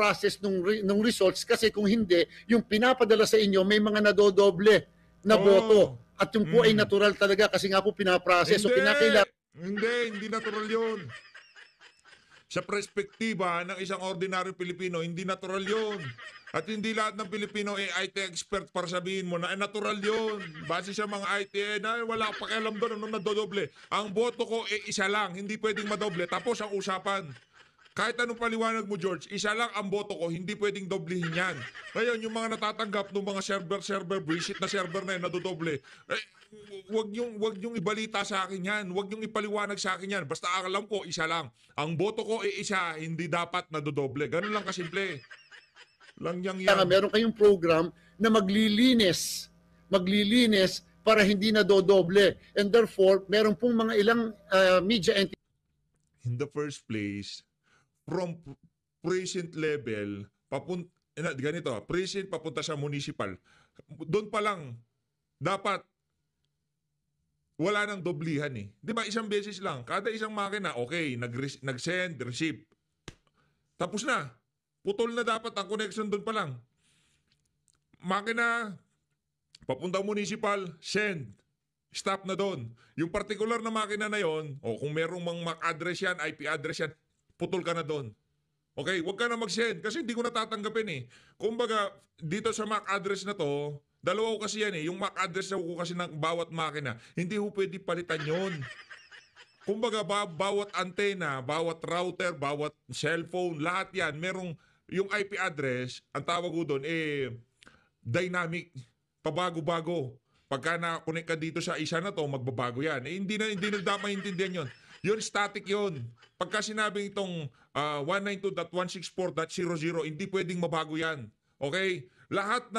process nung results kasi kung hindi, yung pinapadala sa inyo may mga nadodoble na boto. At yung po ay natural talaga kasi nga po pinaprocess. So kinakailangan Hindi natural yun. Sa perspektiba ng isang ordinaryong Pilipino, hindi natural yun. At hindi lahat ng Pilipino ay IT expert para sabihin mo na natural yun. Base sa mga IT, na wala kang pakialam doon, anong nadodoble. Ang boto ko isa lang, hindi pwedeng madoble. Tapos ang usapan. Kahit anong paliwanag mo, George, isa lang ang boto ko, hindi pwedeng doblehin yan. Ngayon, yung mga natatanggap ng mga server, visit na server na yun, nadodoble. Wag yung ibalita sa akin yan. Wag yung ipaliwanag sa akin yan. Basta alam ko, isa lang. Ang boto ko isa, hindi dapat nadodoble. Ganun lang kasimple. Lang yan. meron kayong program na maglilinis para hindi nadodoble. And therefore, meron pong mga ilang media entities. In the first place, from precinct level, precinct papunta sa municipal, doon pa lang, dapat wala nang doblihan eh. Di ba, isang beses lang. Kada isang makina, okay, nag-send, receive. Tapos na. Putol na dapat ang connection doon pa lang. Makina, papunta municipal, send. Stop na doon. Yung particular na makina na yon, o kung merong mga MAC address yan, IP address yan, putol ka na doon. Okay, huwag ka na mag-send kasi hindi ko natatanggapin eh. Kumbaga, dito sa MAC address na to, dalawa ko kasi yan eh. Yung MAC address na ko kasi ng bawat makina, hindi ko pwede palitan yon. Kumbaga, bawat antena, bawat router, bawat cellphone, lahat yan, merong yung IP address, ang tawag ko doon, dynamic, pabago-bago. Pagka na-connect ka dito sa isa na to, magbabago yan. Hindi dapat maintindihan yon. Yun, static yun. Pagka sinabing itong 192.164.00, hindi pwedeng mabago yan. Okay? Lahat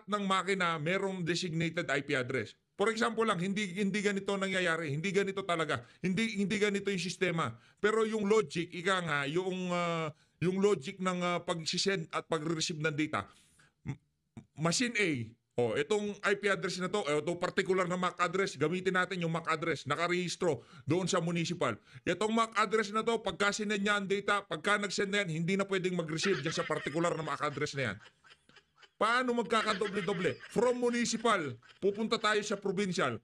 ng makina merong designated IP address. For example lang, hindi ganito nangyayari. Hindi ganito talaga. Hindi ganito yung sistema. Pero yung logic, yung logic ng pag-send at pag-receive ng data, machine A, itong IP address na to, itong particular na MAC address, gamitin natin yung MAC address, nakarehistro doon sa municipal. Itong MAC address na to, pagka sinend niya ang data, pagka nag-send na yan, hindi na pwedeng mag-receive dyan sa particular na MAC address na yan. Paano magkakadoble-doble? From municipal, pupunta tayo sa provincial.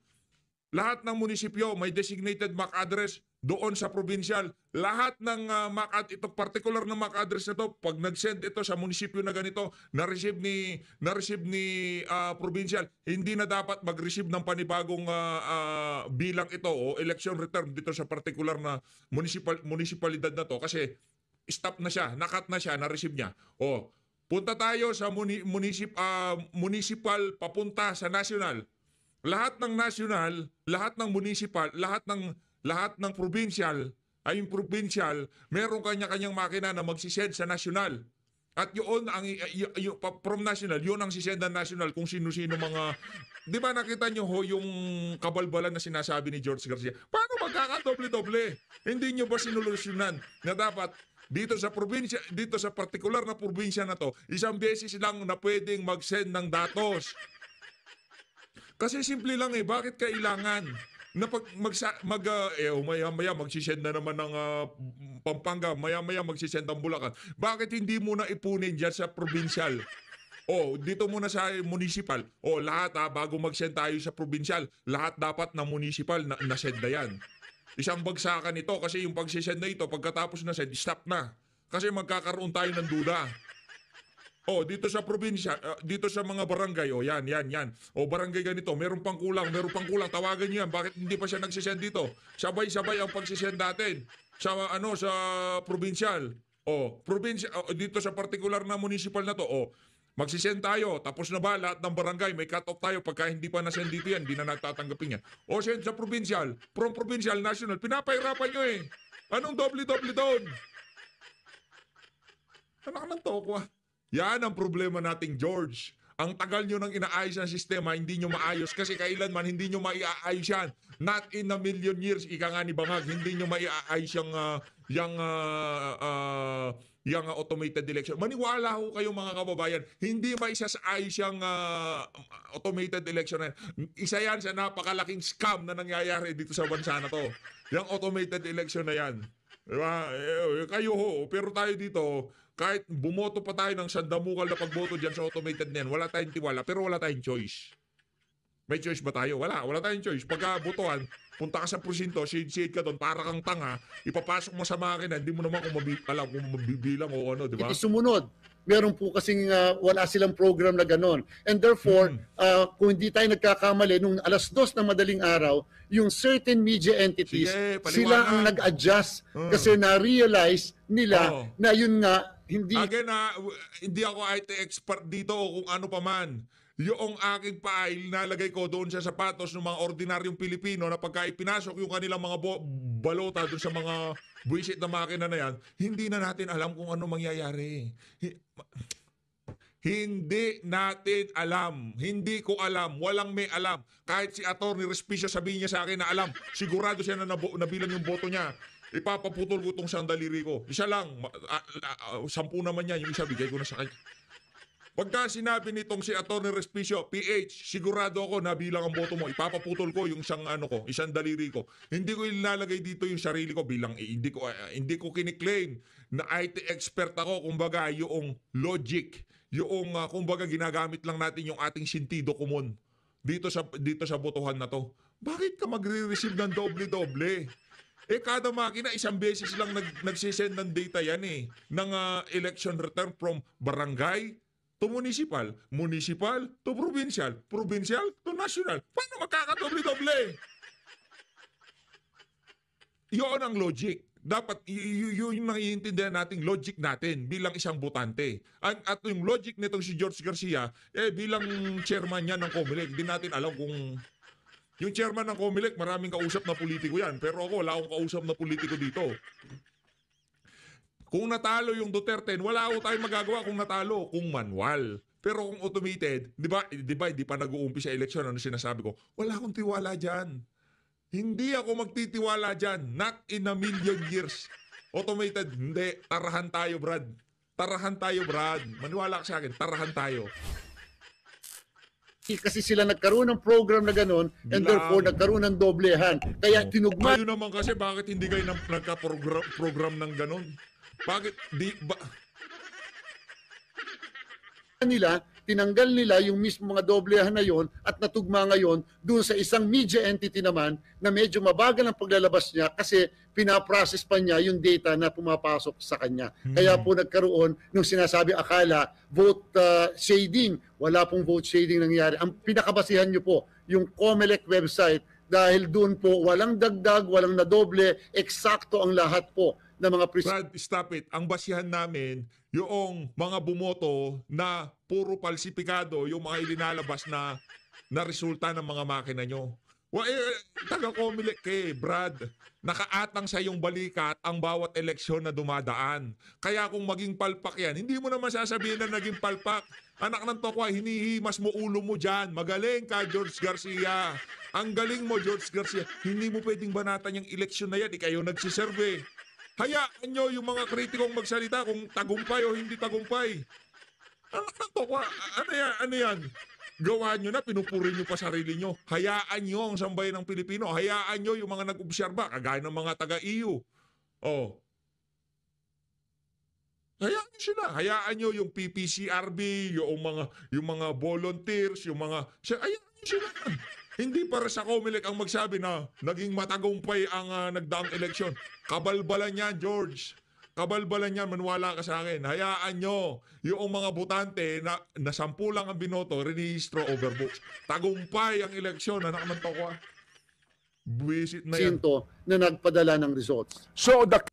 Lahat ng munisipyo may designated MAC address doon sa provincial. Lahat ng itong particular na MAC address na to, pag nag-send ito sa munisipyo na ganito, na-receive ni provincial, hindi na dapat mag-receive ng panibagong bilang ito o election return dito sa particular na munisipalidad na to kasi stop na siya, nakat na siya, na-receive niya. Punta tayo sa municipal papunta sa national. Lahat ng national, lahat ng municipal, lahat ng provincial, ay yung provincial, meron kanya-kanyang makina na magsisend sa national. At yun, from national, yun ang sisend ng national kung sino-sino mga... Di ba nakita nyo yung kabalbalan na sinasabi ni George Garcia? Paano magkakadoble-doble? Hindi nyo ba sinulusyonan na dapat dito sa probinsya, dito sa particular na probinsya na to, isang beses lang na pwedeng mag-send ng datos? Kasi simple lang bakit kailangan na maya-maya magsisend na naman ng Pampanga, maya-maya magsisend ng Bulacan. Bakit hindi mo na ipunin dyan sa provincial? Dito muna sa municipal. Lahat bago mag-send tayo sa provincial, lahat dapat na municipal na send na yan. Isang bagsakan ito kasi yung pagsisend na ito, pagkatapos na send, stop na. Kasi magkakaroon tayo ng duda. Dito sa probinsya, dito sa mga barangay, yan. Barangay ganito, meron pang kulang, tawagan niyo yan. Bakit hindi pa siya nagsisend dito? Sabay-sabay ang pagsisend natin sa provincial. Dito sa particular na municipal na to, magsisend tayo, tapos na ba lahat ng barangay, may cut-off tayo pagka hindi pa na-send dito yan, hindi na nagtatanggapin yan. Send sa provincial, from provincial, national, pinapahirapan nyo Anong doble-doble doon? Anak ng toko Yan ang problema nating George. Ang tagal nyo nang inaayos ang sistema, hindi nyo maayos kasi kailanman hindi nyo maiaayos yan. Not in a million years, ika nga ni Bangag, hindi nyo maiaayos yung automated election. Maniwala ho kayo mga kababayan, hindi maisasaayos yung automated election na yan. Isa yan sa napakalaking scam na nangyayari dito sa bansa na to. Yung automated election na yan. Diba? Kayo ho, pero tayo dito, kahit bumoto pa tayo ng sandamukal na pagboto dyan sa automated na yan, wala tayong tiwala, pero wala tayong choice. May choice ba tayo? Wala tayong choice. Pagka botohan, punta ka sa presinto, shade ka doon, para kang tanga, ipapasok mo sa makina, hindi mo naman alam kung mabibilang o ano, di ba? Sumunod. Meron po kasing wala silang program na ganon. And therefore, kung hindi tayo nagkakamali, nung alas 2 ng madaling araw, yung certain media entities, Sige, sila ang nag-adjust kasi na-realize nila na yun nga, hindi... Again, hindi ako IT expert dito o kung ano pa man. Yung aking file, nalagay ko doon sa sapatos ng mga ordinaryong Pilipino na pagka ipinasok yung kanilang mga balota doon sa mga buwisit na makina na yan, hindi na natin alam kung ano mangyayari. Hindi natin alam. Hindi ko alam. Walang may alam. Kahit si Atty. Respicio sabihin niya sa akin na alam, sigurado siya na nabilang yung boto niya. Ipapaputol ko itong sandaliri ko. Isa lang. 10 naman yan. Yung isa bigay ko na sa kanya. Pagka sinabi nitong si Atty. Respicio, PH, sigurado ako na bilang ang boto mo, ipapaputol ko yung isang daliri ko. Hindi ko ilalagay dito yung sarili ko bilang hindi ko kiniklaim na IT expert ako, kumbaga yung logic, yung kumbaga ginagamit lang natin yung ating sentido komon dito sa botohan na to. Bakit ka magre-receive ng doble-doble? Kada makina, isang beses lang nagsisend ng data yan ng election return from barangay to municipal, municipal to provincial, provincial to national. Paano magkakadoble-doble? Yun ang logic. Dapat yun yung naiintindihan nating logic natin bilang isang botante. At yung logic nitong si George Garcia, bilang chairman niya ng COMELEC, hindi natin alam kung... Yung chairman ng COMELEC, maraming kausap na politiko yan. Pero ako, wala akong kausap na politiko dito. Kung natalo yung Duterte, wala ako tayong magagawa kung natalo, kung manual. Pero kung automated, di ba, di pa nag-uumpisa eleksyon, ano sinasabi ko? Wala akong tiwala dyan. Hindi ako magtitiwala dyan. Not in a million years. Automated, hindi. Tarahan tayo, Brad. Tarahan tayo, Brad. Maniwala ka sa akin, tarahan tayo. Kasi sila nagkaroon ng program na gano'n and therefore nagkaroon ng doblehan. Kaya tinugma... Kayo naman kasi, bakit hindi kayo nagka-program ng gano'n? Bakit nila, tinanggal nila yung mismo mga doblehan na yon at natugma ngayon doon sa isang media entity naman na medyo mabagal ang paglalabas niya kasi pinaprocess pa niya yung data na pumapasok sa kanya. Kaya po nagkaroon nung sinasabi akala vote shading. Wala pong vote shading nangyari. Ang pinakabasihan niyo po yung COMELEC website dahil doon po walang dagdag, walang nadoble, eksakto ang lahat po na mga Brad, stop it. Ang basihan namin, yung mga bumoto na puro falsifikado, yung mga ilinalabas na resulta ng mga makina nyo. Taga-COMELEC Brad. Nakaatang sa iyong balikat ang bawat eleksyon na dumadaan. Kaya kung maging palpak yan, hindi mo naman sasabihin na naging palpak. Anak ng tokwa, hinihimas mo ulo mo dyan. Magaling ka, George Garcia. Ang galing mo, George Garcia. Hindi mo pwedeng banatan yung eleksyon na yan. Kayo nagsiserve. Hayaan nyo yung mga kritikong magsalita kung tagumpay o hindi tagumpay. Anak ng tokwa, ano yan? Gawaan nyo na, pinupuri nyo pa sarili nyo. Hayaan nyo ang sambayan ng Pilipino. Hayaan nyo yung mga nag-obserba, kagaya ng mga taga-EU. Hayaan nyo sila. Hayaan nyo yung PPCRB, yung mga volunteers, hayaan nyo sila. Hindi para sa COMELEC ang magsabi na naging matagumpay ang nagdaang eleksyon. Kabalbalan yan, George. Kabalbalan yan, maniwala ka sa akin. Hayaan nyo yung mga botante na 10 lang ang binoto, renehistro overvotes. Tagumpay ang eleksyon, anak ng tokwa. Buwisit na yan. Na nagpadala ng results. So the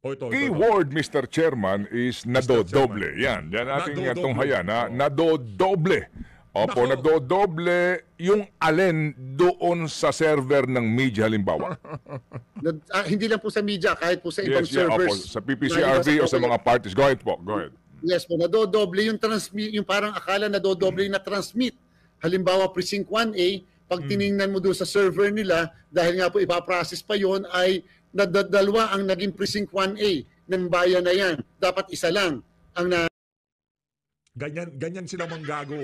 ito. keyword, Mr. Chairman, is nadodoble. Yan ating tunghayan. Nadodoble. Opo, nadodoble yung alin doon sa server ng media halimbawa. Hindi lang po sa media, kahit po sa ibang servers. Opo, sa PPCRB o sa mga parties. Go ahead po, go ahead. Yes po, nadodoble yung transmit, yung parang akala nadodoble na transmit. Halimbawa, Precinct 1A, pag tiningnan mo doon sa server nila, dahil nga po ipaprocess pa yon ay nadadalwa ang naging Precinct 1A ng bayan na yan. Dapat isa lang ang Ganyan sila manggago.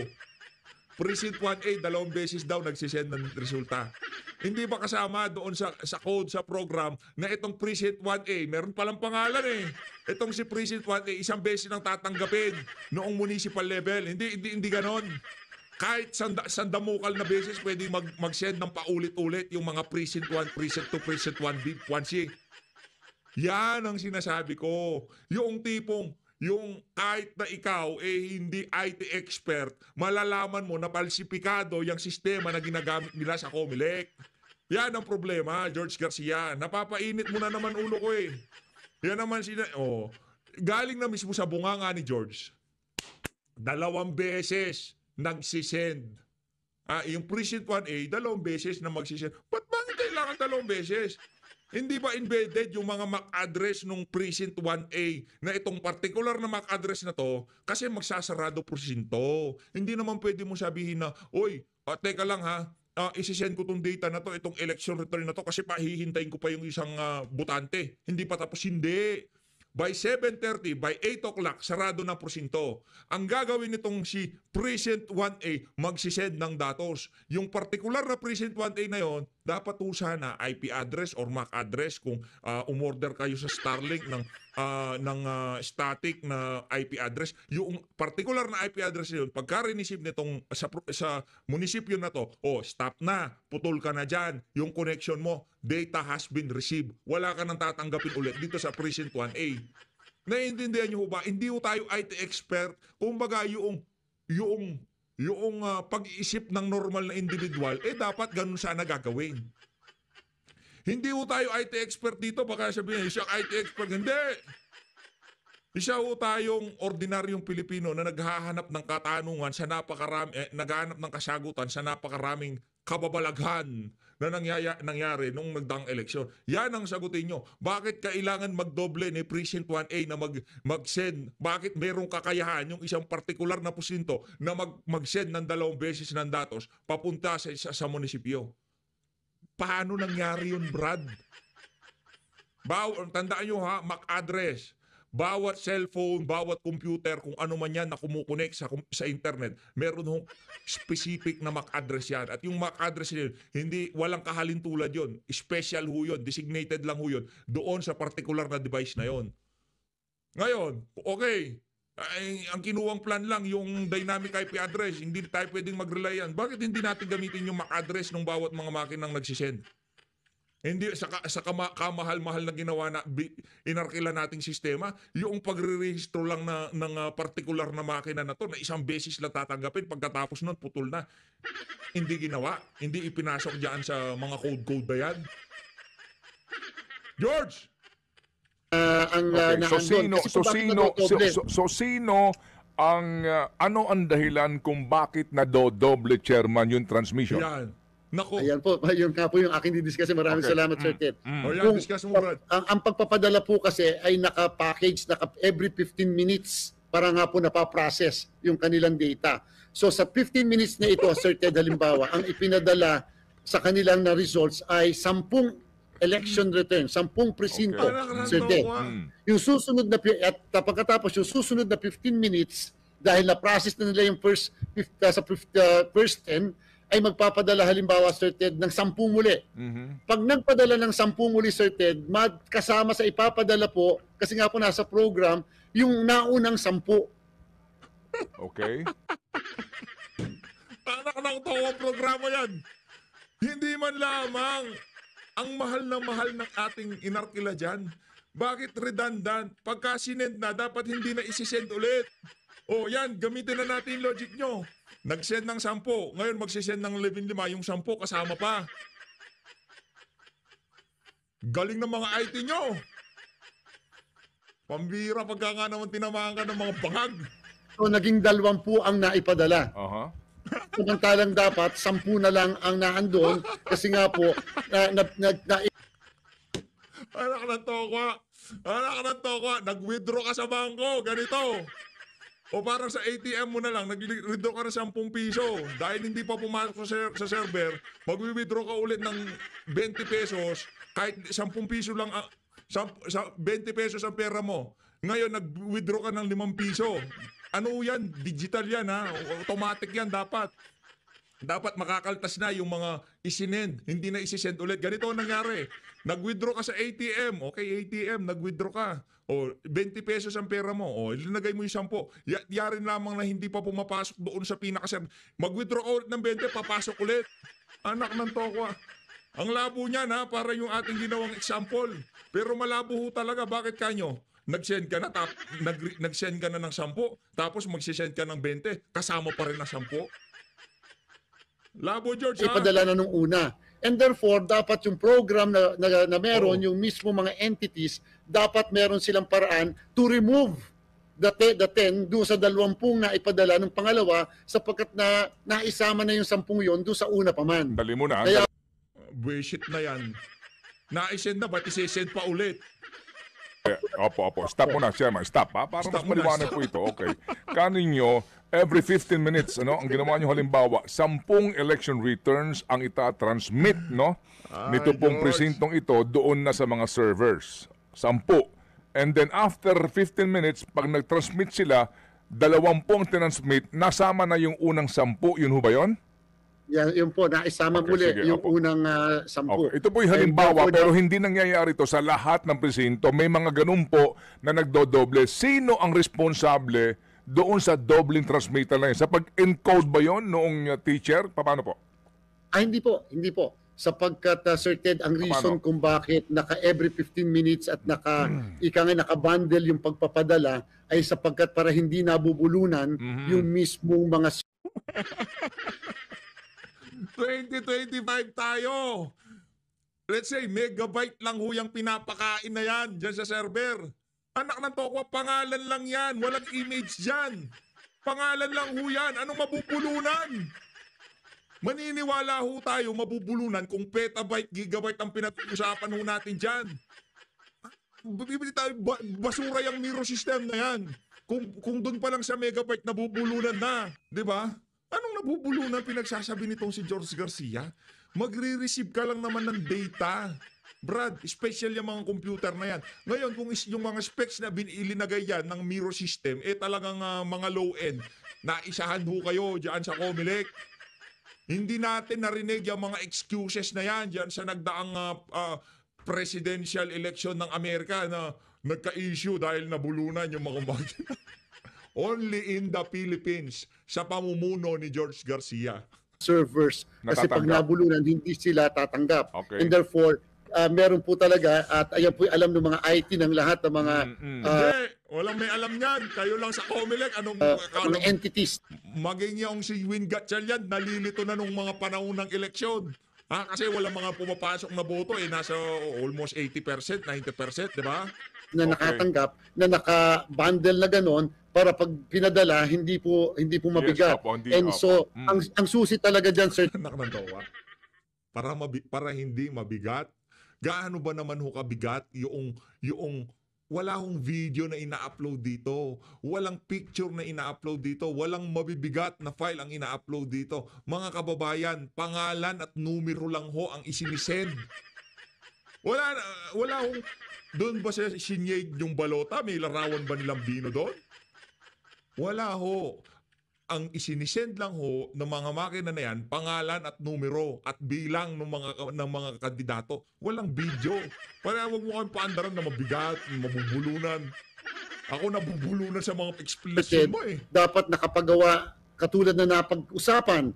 Precinct 1A, 2 beses daw nagsisend ng resulta. Hindi ba kasama doon sa code, sa program, na itong Precinct 1A, meron palang pangalan eh. Itong si Precinct 1A, 1 beses nang tatanggapin noong municipal level. Hindi ganon. Kahit sandamukal na beses, pwede mag-send ng paulit-ulit yung mga Precinct 1, Precinct 2, Precinct 1B, 1C. Yan ang sinasabi ko. Yung tipong, yung kahit na ikaw hindi IT expert, malalaman mo na falsipikado yung sistema na ginagamit nila sa Comelec. Yan ang problema, George Garcia. Napapainit mo na naman ulo ko eh. Yan naman galing na mismo sa bunganga ni George. 2 beses nagsisend. Yung Precinct 1A, 2 beses na magsisend. Bakit kailangan 2 beses? Hindi ba embedded yung mga MAC address nung Precinct 1A na itong particular na MAC address na to kasi magsasarado presinto. Hindi naman pwede mo sabihin na, oy, teka lang ha, isisend ko tong data na to, itong election return na to kasi pahihintayin ko pa yung isang butante. Hindi pa tapos, hindi. By 7:30, by 8 o'clock, sarado na presinto. Ang gagawin nitong si Precinct 1A, magsisend ng datos. Yung particular na Precinct 1A na yon, dapat po sana IP address or MAC address kung umorder kayo sa Starlink ng static na IP address. Yung particular na IP address na yun, pagka receive nitong sa munisipyo na to, stop na, putol ka na dyan. Yung connection mo, data has been received. Wala ka nang tatanggapin ulit dito sa Precinct 1A. Naiintindihan nyo ba? Hindi ho tayo IT expert. Kumbaga yung pag-iisip ng normal na individual, dapat ganun sana gagawin. Hindi ho tayo IT expert dito, baka sabihin, siya IT expert. Hindi! Isa ho tayong ordinaryong Pilipino na naghahanap ng katanungan sa naghahanap ng kasagutan sa napakaraming kababalaghan na nangyari nung nagdaang eleksyon. Yan ang sagutin nyo. Bakit kailangan magdoble ni Precinct 1A na mag-send? Bakit merong kakayahan yung isang partikular na presinto na mag-send ng 2 beses ng datos papunta sa munisipyo? Paano nangyari yun, Brad? Tandaan nyo ha, MAC address. Bawat cellphone, bawat computer, kung ano man yan na kumukonek sa internet, meron hong specific na MAC address yan. At yung MAC address yun, walang kahalintulad yun. Special ho yun, designated lang ho yun, doon sa particular na device na yun. Ngayon, okay, ang kinuwang plan lang yung dynamic IP address, hindi tayo pwedeng mag-rely yan. Bakit hindi natin gamitin yung MAC address ng bawat mga makinang nagsisend? Hindi sa kamahal-mahal na ginawa na inarkila nating sistema, yung pagre-rehistro lang ng particular na makina na to na 1 beses lang tatanggapin, pagkatapos nun putol na. Hindi ginawa, hindi ipinasok diyan sa mga code na yan. George! Sino ang ano ang dahilan kung bakit nadodoble, Chairman, yung transmission? Yan. Nako. Ayan po, yun nga po yung aking didiscuss. Maraming salamat, Sir Ted. Discuss mo, Brad. Ang pagpapadala po kasi ay naka-package, every 15 minutes para nga po napaprocess yung kanilang data. So sa 15 minutes na ito, Sir Ted, halimbawa, ang ipinadala sa kanilang na results ay 10 election return, 10 presinto, Sir Ted. Yung susunod na, at pagkatapos yung susunod na 15 minutes, dahil na-process na nila yung first 10, ay magpapadala halimbawa, Sir Ted, ng 10 muli. Pag nagpadala ng 10 muli, Sir Ted, kasama sa ipapadala po, kasi nga po nasa program, yung naunang 10. Okay. Anak ng tawa programa yan. Hindi man lamang ang mahal ng ating inarkila dyan. Bakit redundant? Pagka sinend na, dapat hindi na isisend ulit. Yan, gamitin na natin yung logic nyo. Nag-send ng 10. Ngayon magsisend ng 15. Yung 10 kasama pa. Galing ng mga IT nyo. Pambira pagka nga naman tinamaan ka ng mga bangag. So naging 20 ang naipadala. Samantalang dapat 10 na lang ang naandun kasi nga po Anak ng tokwa. Nag-withdraw ka sa bangko. Ganito. O parang sa ATM mo na lang, nag-withdraw ka na 10 piso. Dahil hindi pa pumasok sa server, mag-withdraw ka ulit ng 20 pesos, kahit 10 piso lang, 20 pesos ang pera mo. Ngayon, nag-withdraw ka ng 5 piso. Ano yan? Digital yan ha? Automatic yan dapat. Dapat makakaltas na yung mga isinend, hindi na isisend ulit. Ganito ang nangyari. Nag-withdraw ka sa ATM. Okay, ATM, nag-withdraw ka. O 20 pesos ang pera mo. O ilinagay mo yung 10. Yari lamang na hindi pa pumapasok doon sa pinaka-server. Mag-withdraw ka ulit ng 20, papasok ulit. Anak ng tokwa. Ang labo niya na para yung ating ginawang example. Pero malabo ho talaga. Bakit kanyo? Nag-send ka na, nag-send ka na ng 10, tapos mag-send ka ng 20, kasama pa rin na 10. Labo, George, ha? Ipadala na nung una. And therefore, dapat yung program na meron, yung mismo mga entities, dapat meron silang paraan to remove the 10 doon sa 20 na ipadala ng pangalawa sapagkat na naisama na yung 10 yon doon sa una pa man. Dali mo na. Kaya- Bullshit na yan. Na-send na, ba't isi-send pa ulit? Opo. Stop mo na, Chairman. Stop, ha? Para Stop mas muna, maliwanag stop. po ito. Okay. Kaninyo, every 15 minutes, ano, ang ginawa nyo halimbawa, 10 election returns ang ita-transmit, no? Nito pong Diyos. presintong ito doon na sa mga servers. 10. And then after 15 minutes, pag nag-transmit sila, 20 ang tinransmit, nasama na yung unang 10. Yun ho ba yun? Yun po, naisama Okay, muli sige, yung opo. unang 10. Okay. Ito po yung halimbawa, pero hindi nangyayari ito sa lahat ng presinto. May mga ganun po na nagdodoble. Sino ang responsable doon sa dobling transmitter na yun? Sa pag-encode ba yun noong teacher? Paano po? Hindi po. Sapagkat Sir Ted, ang reason kung bakit naka every 15 minutes at naka-bundle yung pagpapadala ay sapagkat para hindi nabubulunan yung mismong mga 2025 tayo. Let's say, megabyte lang ho yung pinapakain na yan dyan sa server. Anak ng tokwa, pangalan lang yan. Walang image dyan. Pangalan lang ho yan. Anong mabubulunan? Maniniwala ho tayo mabubulunan kung petabyte, gigabyte ang pinag-usapan ho natin dyan. Bibili tayo, basura yung mirror system na yan. Kung doon pa lang sa megabyte nabubulunan na. Di ba? Anong nabubulunan pinagsasabi nitong si George Garcia? Magre-receive ka lang naman ng data. Brad, special yung mga computer na yan. Ngayon, kung yung mga specs na ilinagay yan ng mirror system, talagang mga low-end, naisahan ho kayo dyan sa Comelec. Hindi natin narinig yung mga excuses na yan dyan sa nagdaang presidential election ng Amerika na nagka-issue dahil nabulunan yung mga Only in the Philippines sa pamumuno ni George Garcia. servers. Kasi pag Natatanggap. nabulunan, hindi sila tatanggap. Okay. And therefore, meron po talaga, at ayan po alam ng mga IT ng lahat ng mga Hindi, walang may alam yan. Kayo lang sa Comelec, anong mga entities. maging yung si Win Gatchalian, nalilito na nung mga panahon ng eleksyon. Kasi walang mga pumapasok na boto, nasa almost 80%, 90%, di ba? Na nakatanggap, na naka-bundle na ganon, para pag pinadala, hindi po mabigat. opo, hindi, And opo. so, ang susi talaga dyan, sir, Anak ng tawa. Para hindi mabigat. Gaano ba naman ho kabigat yung wala hong video na ina-upload dito. Walang picture na ina-upload dito. Walang mabibigat na file ang ina-upload dito. Mga kababayan, pangalan at numero lang ho ang isinisend. Wala hong doon ba siya sinyeg yung balota? May larawan ba nilang bino doon? Wala ho. Ang isinisend lang ho ng mga makina na yan, pangalan at numero at bilang ng mga kandidato. Walang video. Para wag mo kami paandaran na mabigat, mabubulunan. Ako nabubulunan sa mga explanation mo eh. dapat nakapagawa, katulad na napag-usapan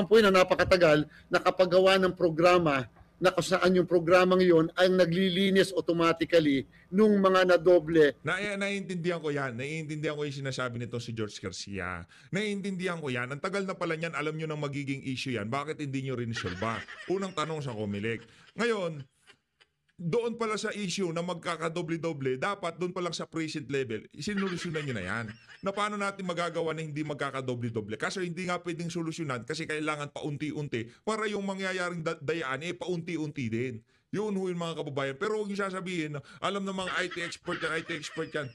po yun na napakatagal, nakapagawa ng programa na kung saan yung programang yon ay naglilinis automatically nung mga nadoble. Naiintindihan ko yan. Naiintindihan ko yung sinasabi nito si George Garcia. Naiintindihan ko yan. Ang tagal na pala niyan, alam nyo nang magiging issue yan. Bakit hindi nyo rin solba? Unang tanong sa Comelec. Ngayon, doon pala sa issue na magkakadoble-doble, dapat doon pa lang sa precinct level, isinulusyonan nyo na yan. Na paano natin magagawa na hindi magkakadoble-doble? Kaso hindi nga pwedeng solusyonan kasi kailangan paunti-unti para yung mangyayaring dayaan, paunti-unti din. Yun ho yung mga kababayan. Pero huwag yung sasabihin, alam ng mga IT expert yan.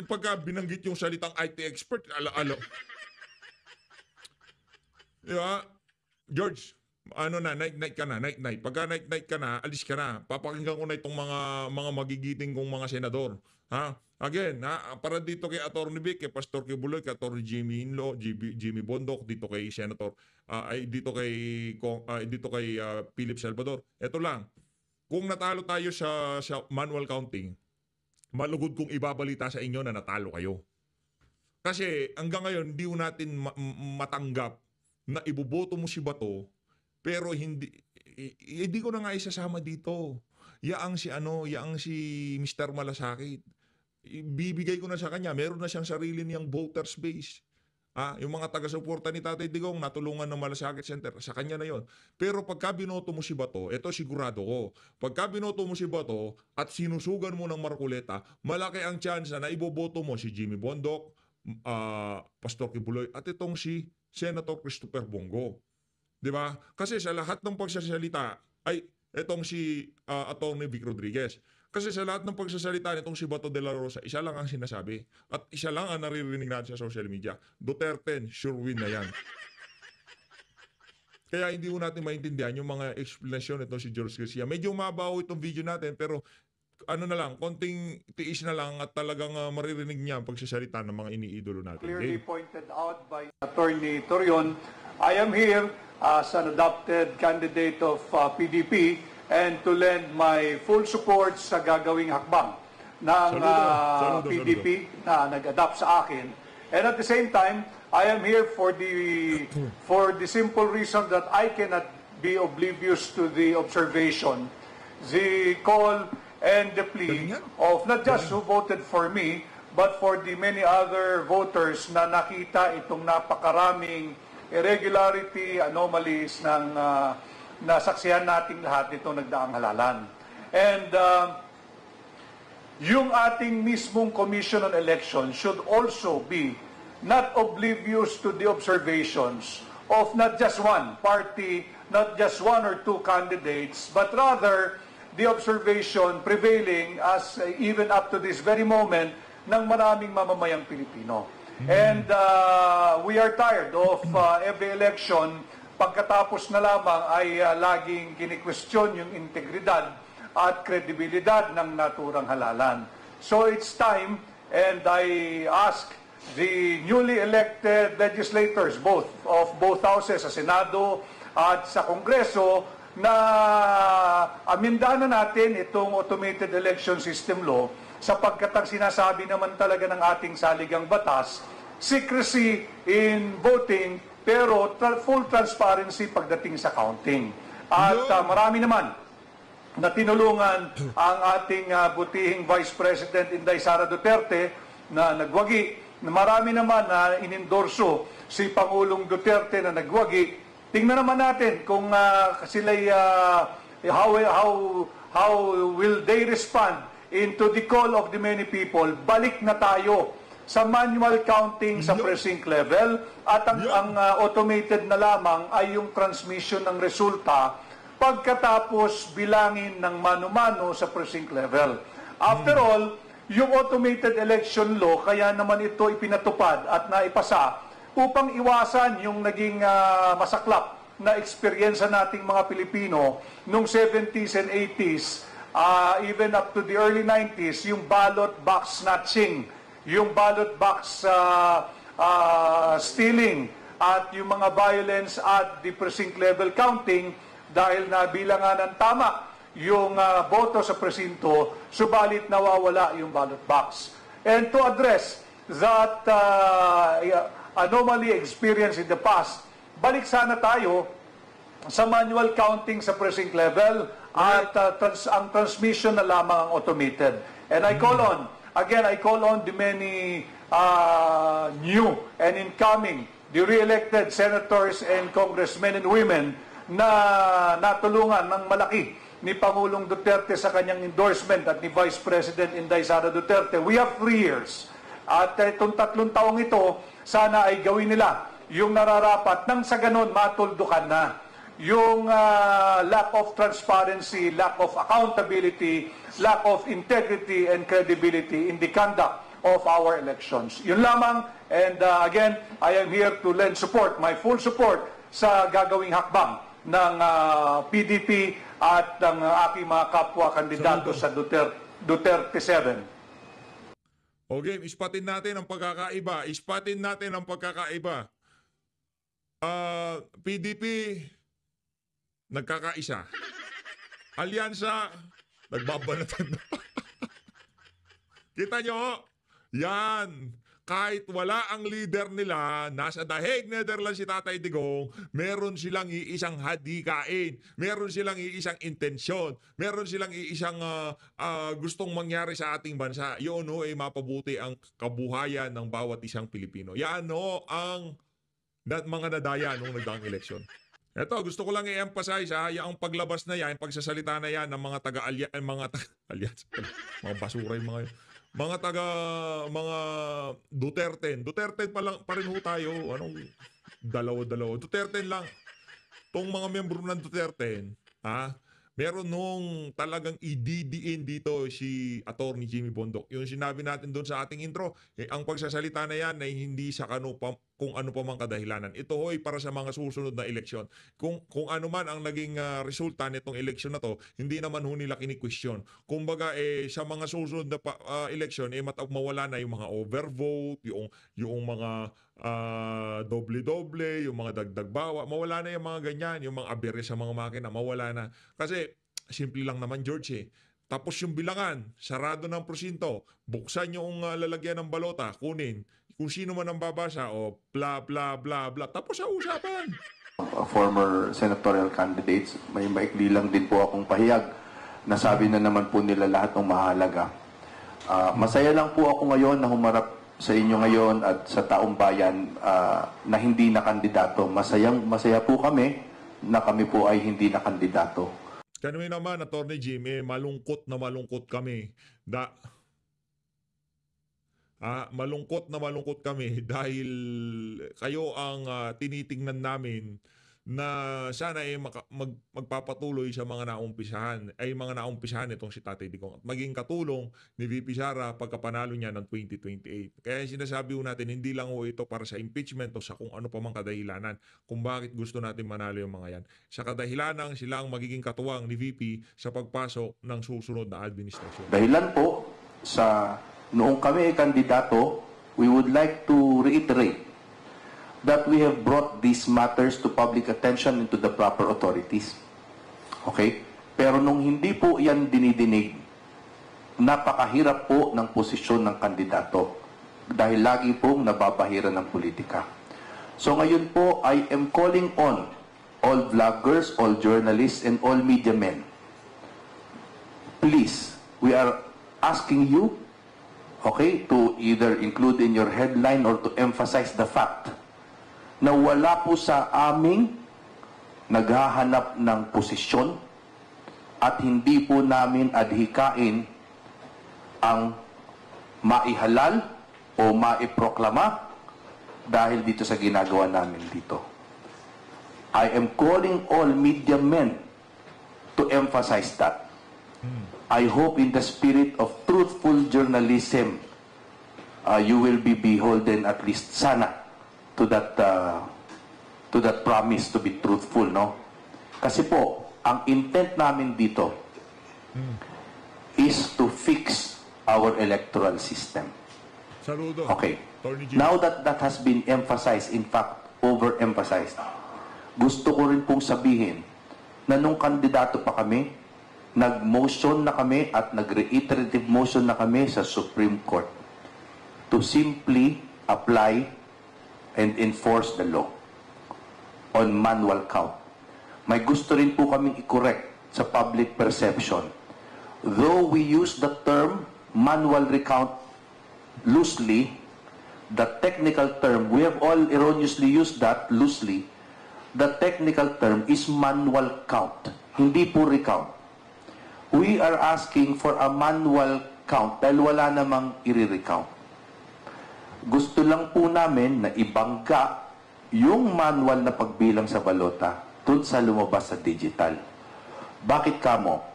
Pagka binanggit yung salitang IT expert, diba? George, night ka na. Pagka night ka na, alis ka na. Papakinggan ko na itong mga magigiting kong mga senador. Again, para dito kay Atty. Vic, kay Pastor Kibuloy, kay Atty. Jimmy Inlo, Jimmy Bondoc, dito kay Senator, dito kay Philip Salvador. Ito lang, kung natalo tayo sa manual counting, malugod kong ibabalita sa inyo na natalo kayo. Kasi hanggang ngayon, hindi natin matanggap na iboboto mo si Bato, pero hindi ko na nga isasama dito. Yaang si Mr. Malasakit. Bibigay ko na sa kanya. Meron na siyang sarili niyang voters base. Yung mga taga-suporta ni Tatay Digong natulungan ng Malasakit Center. Sa kanya na yon. Pero pagka binoto mo si Bato, ito sigurado ko. Pagka binoto mo si Bato at sinusugan mo ng Marcoleta, malaki ang chance na iboboto mo si Jimmy Bondoc, Pastor Kibuloy, at itong si Senator Christopher Bongo. 'Di ba? Kasi sa lahat ng pagsasalita ay itong si Atty. Vic Rodriguez. Kasi sa lahat ng pagsasalita nitong si Bato de la Rosa, isa lang ang sinasabi. At isa lang ang naririnig natin sa social media. Duterte, sure win na yan. Kaya hindi mo natin maintindihan yung mga explanation nito si George Garcia. Medyo mabaho itong video natin, pero konting tiis na lang at talagang maririnig niya ang pagsasalita ng mga iniidolo natin. Clearly pointed out by Attorney Torion, I am here as an adopted candidate of PDP and to lend my full support sa gagawing hakbang ng PDP na nag-adapt sa akin. And at the same time, I am here for the simple reason that I cannot be oblivious to the observation, the call and the plea of not just who voted for me, but for the many other voters na nakita itong napakaraming irregularity, anomalies ng nasaksihan nating lahat nitong nagdaang halalan. And yung ating mismong Commission on Elections should also be not oblivious to the observations of not just one party, not just one or two candidates, but rather the observation prevailing as even up to this very moment ng maraming mamamayang Pilipino. And we are tired of every election pagkatapos na lamang ay laging kini-question yung integridad at kredibilidad ng naturang halalan. So it's time, and I ask the newly elected legislators of both houses, sa Senado at sa Kongreso, na amindahan na natin itong automated election system law sapagkat ang sinasabi naman talaga ng ating saligang batas, secrecy in voting pero full transparency pagdating sa counting. At marami naman na tinulungan ang ating butihing Vice President Inday Sara Duterte na nagwagi. Marami naman na inendorso si Pangulong Duterte na nagwagi. Tingnan naman natin kung sila'y how will they respond into the call of the many people. Balik na tayo sa manual counting sa precinct level at ang automated na lamang ay yung transmission ng resulta pagkatapos bilangin ng mano-mano sa precinct level. After all, yung automated election law, kaya naman ito ipinatupad at naipasa upang iwasan yung naging masaklap na eksperyensa nating mga Pilipino nung 70s and 80s, even up to the early 90s, yung ballot box snatching, yung ballot box stealing at yung mga violence at the precinct level counting dahil nabilangan ng tama yung boto sa presinto, subalit nawawala yung ballot box. And to address that anomaly experience in the past, balik sana tayo sa manual counting sa precinct level at ang transmission na lamang ang automated. And I call on the many new and incoming, the re-elected senators and congressmen and women na natulungan ng malaki ni Pangulong Duterte sa kanyang endorsement at ni Vice President Inday Sara Duterte. We have 3 years. At itong 3 taong ito, sana ay gawin nila yung nararapat nang sa ganon matuldukan na yung lack of transparency, lack of accountability, lack of integrity and credibility in the conduct of our elections. Yun lamang, and again, I am here to lend support, my full support sa gagawing hakbang ng PDP at ng aking mga kapwa kandidato sa Duterte 7. Okay, ispatin natin ang pagkakaiba. Ispatin natin ang pagkakaiba. PDP, nagkakaisa. Alyansa, nagbabanatan na. Kita nyo? Yan. Kahit wala ang leader nila, nasa The Hague, Netherlands si Tatay Digong, meron silang iisang hadikain, meron silang iisang intensyon, meron silang iisang gustong mangyari sa ating bansa. Yun ay mapabuti ang kabuhayan ng bawat isang Pilipino. Yan ang mga nadaya nung nagdaang eleksyon. Eto, gusto ko lang i-emphasize yung paglabas na yan, pagsasalita na yan ng mga taga-alyansa, mga basura yung mga Duterte pa rin ho tayo. Anong dalawa. Duterte lang. Tong mga miyembro ng Duterte, meron nung talagang ididiin dito si Attorney Jimmy Bondoc. Yung sinabi natin doon sa ating intro, ang pagsasalita na yan ay hindi sa kung ano pa mang kadahilanan. Ito hoy para sa mga susunod na eleksyon. Kung ano man ang naging resulta nitong eleksyon na to, hindi naman ho nila kini-question. Kumbaga sa mga susunod na eleksyon mawala na yung mga overvote, yung mga doble-doble, yung mga dagdag bawa, mawala na yung mga ganyan, yung mga aberya sa mga makina, mawala na. Kasi simple lang naman, George Tapos yung bilangan, sarado ng prosinto, buksan yung lalagyan ng balota, kunin. Kung sino man ang babasa, bla bla bla bla. Tapos sa usapan. Former senatorial candidates, may maikli lang din po akong pahayag. Nasabi na naman po nila lahat ng mahalaga. Masaya lang po ako ngayon na humarap sa inyo ngayon at sa taong bayan na hindi na kandidato. Masaya po kami na kami po ay hindi na kandidato. Kami naman, Attorney Jimmy, malungkot na malungkot kami. Malungkot kami dahil kayo ang tinitingnan namin na sana magpapatuloy sa mga naumpisahan itong si Tatay Digong at maging katulong ni VP Sara pagkapanalo niya ng 2028. Kaya sinasabi natin, hindi lang ito para sa impeachment o sa kung ano pa mang kadahilanan kung bakit gusto natin manalo yung mga yan. Sa kadahilanang sila ang magiging katuwang ni VP sa pagpasok ng susunod na administrasyon. Dahilan po sa noong kami ay kandidato, we would like to reiterate that we have brought these matters to public attention and to the proper authorities. Okay? Pero nung hindi po yan dinidinig, napakahirap po ng posisyon ng kandidato dahil lagi pong nababahira ng politika. So ngayon po, I am calling on all vloggers, all journalists, and all media men. Please, we are asking you, okay, to either include in your headline or to emphasize the fact na wala po sa aming naghahanap ng posisyon at hindi po namin adhikain ang maihalal o maiproklama dahil dito sa ginagawa namin dito. I am calling all media men to emphasize that. I hope in the spirit of truthful journalism, you will be beholden at least sana to that promise to be truthful, no? Kasi po, ang intent namin dito is to fix our electoral system. Saludo. Okay. Attorney Jimmy. Now that that has been emphasized, in fact, overemphasized, gusto ko rin pong sabihin na nung kandidato pa kami, nag-motion na kami at nag-reiterative motion na kami sa Supreme Court to simply apply and enforce the law on manual count. May gusto rin po kaming i-correct sa public perception. Though we use the term manual recount loosely, the technical term, we have all erroneously used that loosely, the technical term is manual count, hindi po recount. We are asking for a manual count dahil wala namang i-recount. Gusto lang po namin na ibangga yung manual na pagbilang sa balota dun sa lumabas sa digital. Bakit kamo?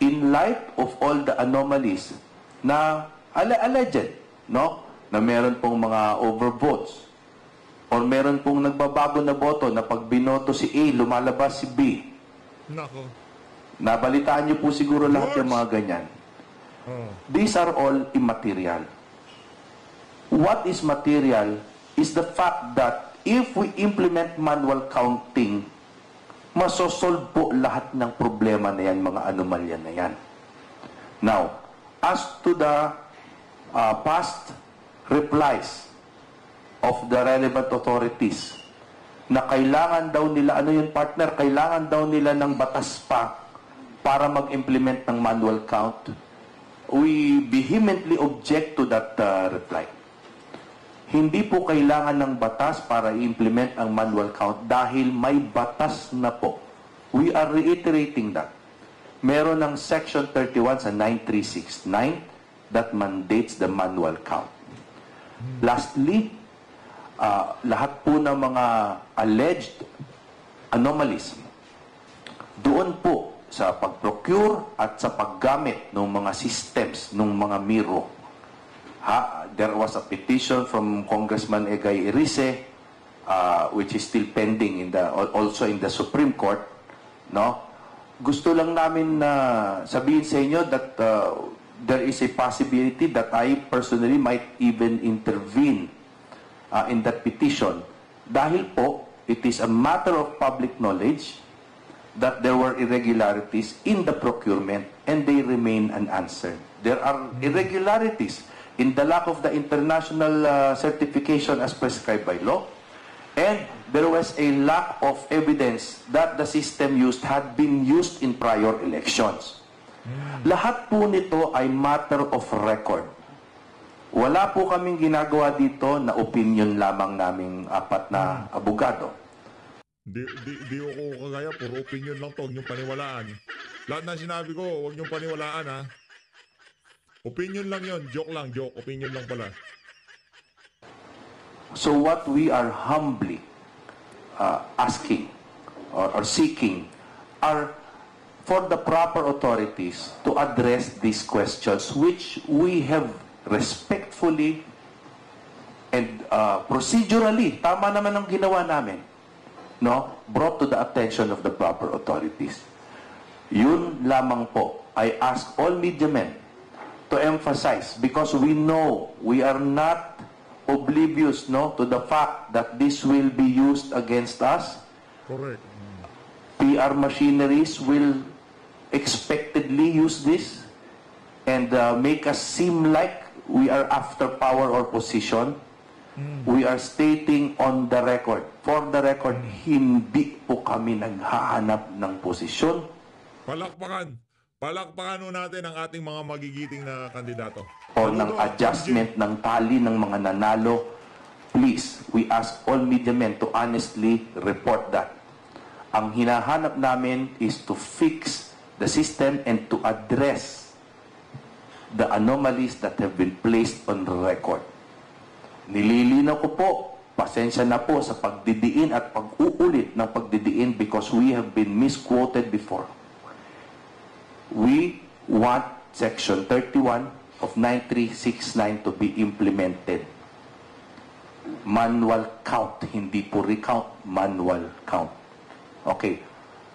In light of all the anomalies na alleged, no? Na meron pong mga overvotes or meron pong nagbabago na boto na pag binoto si A, lumalabas si B. Nako. Nabalitaan niyo po siguro lahat yung mga ganyan. These are all immaterial. What is material is the fact that if we implement manual counting, masosolve po lahat ng problema na yan, mga anomalya na yan. Now, as to the past replies of the relevant authorities na kailangan daw nila, ano yun partner, kailangan daw nila ng batas pa para mag-implement ng manual count, we vehemently object to that reply. Hindi po kailangan ng batas para i-implement ang manual count dahil may batas na po. We are reiterating that. Meron ng Section 31 sa 9369 that mandates the manual count. Lastly, lahat po ng mga alleged anomalies doon po sa pag-procure at sa paggamit ng mga systems ng mga Miro. There was a petition from Congressman Egay Erice, which is still pending also in the Supreme Court. No? Gusto lang namin na sabihin sa inyo that there is a possibility that I personally might even intervene in that petition. Dahil po, it is a matter of public knowledge that there were irregularities in the procurement and they remain unanswered. There are irregularities in the lack of the international certification as prescribed by law, and there was a lack of evidence that the system used had been used in prior elections. Lahat po nito ay matter of record. Wala po kaming ginagawa dito na opinion lamang naming apat na abogado. Di ako kagaya, puro opinion lang to, huwag niyong paniwalaan. Lahat na sinabi ko, huwag niyong paniwalaan ha. Opinion lang yon, joke lang, joke, opinion lang pala. So what we are humbly asking or seeking are for the proper authorities to address these questions which we have respectfully and procedurally, tama naman ang ginawa namin, no, brought to the attention of the proper authorities. Yun lamang po. I ask all media men to emphasize, because we know we are not oblivious, no, to the fact that this will be used against us. Correct. PR machineries will expectedly use this and make us seem like we are after power or position. We are stating on the record, for the record, hindi po kami naghahanap ng posisyon. Palakpakan natin ang ating mga magigiting na kandidato. O ng adjustment ng tali ng mga nanalo. Please, we ask all media men to honestly report that. Ang hinahanap namin is to fix the system and to address the anomalies that have been placed on the record. Nililinaw ko po, pasensya na po sa pagdidiin at pag-uulit ng pagdidiin because we have been misquoted before. We want Section 31 of 9369 to be implemented. Manual count, hindi po recount, manual count. Okay,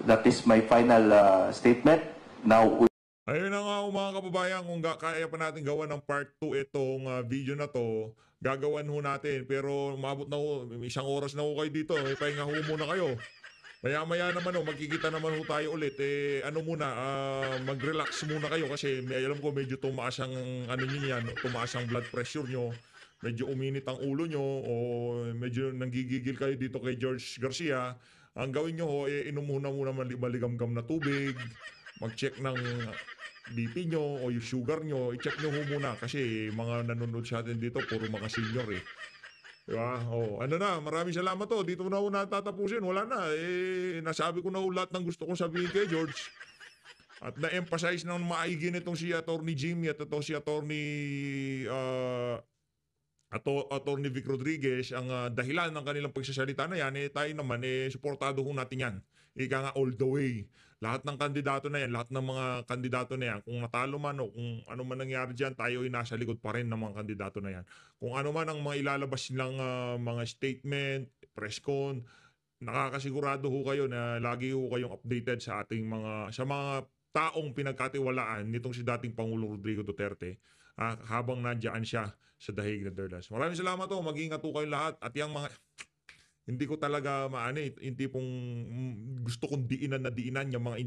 that is my final statement. Now, ayun na nga mga kababayan, kung kaya pa natin gawa ng part 2 itong video na to, gagawan ho natin. Pero umabot na ho, isang oras na ho kayo dito, may pahinga ho muna kayo. Maya-maya naman magkikita naman ho tayo ulit. Mag-relax muna kayo kasi alam ko medyo tumaas ang tumaas ang blood pressure nyo. Medyo uminit ang ulo nyo o medyo nanggigigil kayo dito kay George Garcia. Ang gawin nyo ho, inom muna maligamgam na tubig, mag-check ng BP nyo o yung sugar nyo, i-check nyo ho muna kasi mga nanonood sa atin dito, puro mga senior eh. Diba? Maraming salamat to. Dito na ho natatapusin. Wala na. Nasabi ko na ho lahat ng gusto kong sabihin kay George. At na-emphasize ng maigi nitong si Attorney Jimmy at ito si Attorney Vic Rodriguez, ang dahilan ng kanilang pagsasalita na yan, tayo naman, suportado ho natin yan. Ika nga all the way. Lahat ng kandidato na yan, lahat ng mga kandidato na yan, kung natalo man o kung ano man nangyari dyan, tayo ay nasa likod pa rin ng mga kandidato na yan. Kung ano man ang mga ilalabas nilang mga statement, press con, nakakasigurado ho kayo na lagi ho kayong updated sa ating mga taong pinagkatiwalaan nitong si dating Pangulong Rodrigo Duterte. habang nandiyan siya sa The Hague, Netherlands. Maraming salamat po. Mag-ingat po kayong lahat. At yung mga hindi ko talaga maano, hindi pong gusto kong diinan yung mga